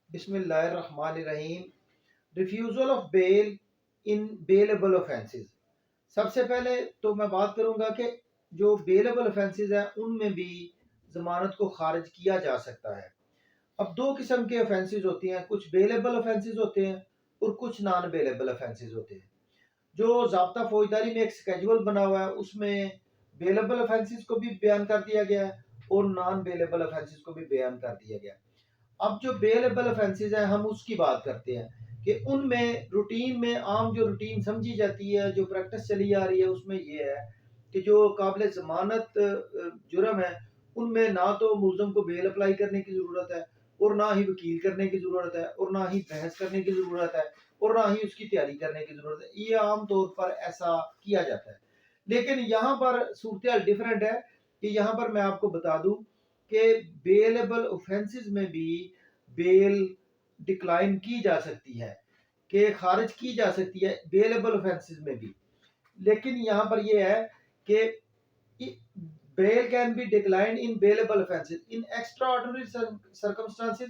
بسم اللہ الرحمن الرحیم۔ Refusal of bail in bailable offences۔ سب سے پہلے تو میں بات کروں گا کہ جو بیلیبل offences ہیں ان میں بھی ضمانت کو خارج کیا جا سکتا ہے۔ اب دو قسم کے offences ہوتی ہیں، کچھ بیلیبل offences ہوتے ہیں اور کچھ نان بیلیبل offences ہوتے ہیں۔ جو ضابطہ فوجداری میں ایک سکیجول بنا ہوا ہے اس میں بیلیبل offences کو بھی بیان کر دیا گیا ہے اور نان بیلیبل offences کو بھی بیان کر دیا گیا ہے۔ اب جو بیلیبل offences ہیں ہم اس کی بات کرتے ہیں کہ ان میں روٹین میں عام جو روٹین سمجھی جاتی ہے، جو پریکٹس چلی آ رہی ہے، اس میں یہ ہے کہ جو قابل ضمانت جرم ہے ان میں نہ تو ملزم کو بیل اپلائی کرنے کی ضرورت ہے اور نہ ہی وکیل کرنے کی ضرورت ہے اور نہ ہی بحث کرنے کی ضرورت ہے اور نہ ہی اس کی تیاری کرنے کی ضرورت ہے۔ یہ عام طور پر ایسا کیا جاتا ہے، لیکن یہاں پر صورتحال ڈیفرنٹ ہے کہ یہاں پر میں آپ کو بتا دوں کہ بیلیبل offences میں بھی بیل ڈکلائن کی جا سکتی ہے، کہ خارج کی جا سکتی ہے بیلیبل offences میں بھی، لیکن یہاں پر یہ ہے کہ bail can be declined in bailable offences in extraordinary circumstances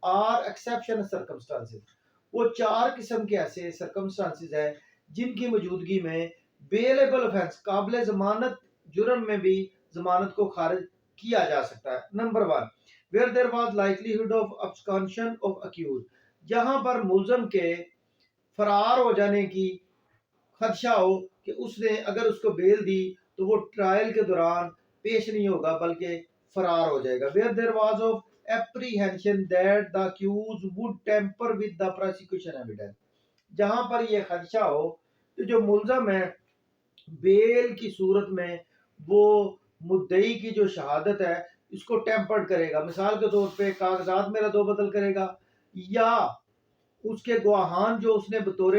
or exceptional circumstances۔ وہ چار قسم کے ایسے circumstances ہیں جن کی موجودگی میں بیلیبل offense قابل ضمانت جرم میں بھی ضمانت کو خارج کیا جا سکتا ہے۔ Number 1، where there was likelihood of absconsion of accused، جہاں پر ملزم کے فرار ہو جانے کی خدشہ ہو کہ اس نے اگر اس کو بیل دی تو وہ ٹرائل کے دوران پیش نہیں ہوگا بلکہ فرار ہو جائے گا۔ where there was of apprehension that the accused would tamper with the prosecution evidence، جہاں پر یہ خدشہ ہو کہ جو ملزم ہے بیل کی صورت میں وہ مدعی کی جو شہادت ہے اس کو ٹیمپرڈ کرے گا، مثال کے طور پہ کاغذات میں رد و بدل کرے گا، یا اس کے گواہان جو اس نے بطور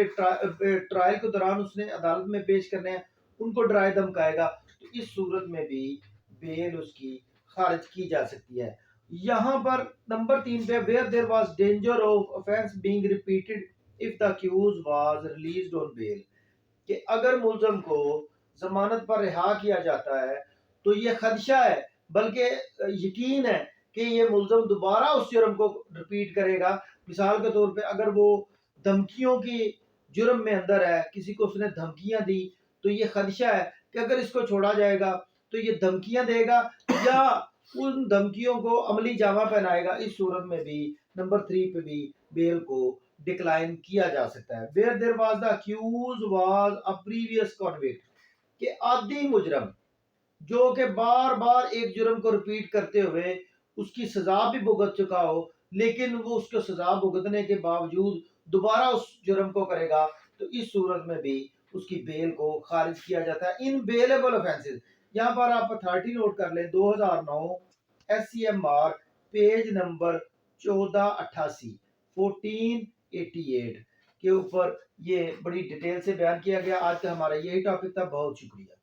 ٹرائل کے دوران اس نے عدالت میں پیش کرنے ہیں ان کو ڈرائے دھمکائے گا، تو اس صورت میں بھی بیل اس کی خارج کی جا سکتی ہے۔ یہاں پر نمبر 3 پہ where there was danger of offense being repeated if the accused was released on bail، کہ اگر ملزم کو ضمانت پر رہا کیا جاتا ہے تو یہ خدشہ ہے بلکہ یقین ہے کہ یہ ملزم دوبارہ اس جرم کو ریپیٹ کرے گا۔ مثال کے طور پہ اگر وہ دھمکیوں کی جرم میں اندر ہے، کسی کو اس نے دھمکیاں دی تو یہ خدشہ ہے کہ اگر اس کو چھوڑا جائے گا تو یہ دھمکیاں دے گا یا ان دھمکیوں کو عملی جامہ پہنائے گا، اس صورت میں بھی نمبر 3 پہ بھی بیل کو ڈکلائن کیا جا سکتا ہے۔ where there was the accused was a previous convict، کہ عادی مجرم جو کہ بار بار ایک جرم کو ریپیٹ کرتے ہوئے اس کی سزا بھی بھگت چکا ہو لیکن وہ اس کو سزا بھگتنے کے باوجود دوبارہ اس جرم کو کرے گا، تو اس صورت میں بھی اس کی بیل کو خارج کیا جاتا ہے ان بیلیبل offences۔ یہاں پر آپ اتھارٹی نوٹ کر لیں، 2009 S C M R page number 1488 1488 کے اوپر یہ بڑی ڈیٹیل سے بیان کیا گیا۔ آج کا ہمارا یہی ٹاپک تھا، بہت شکریہ۔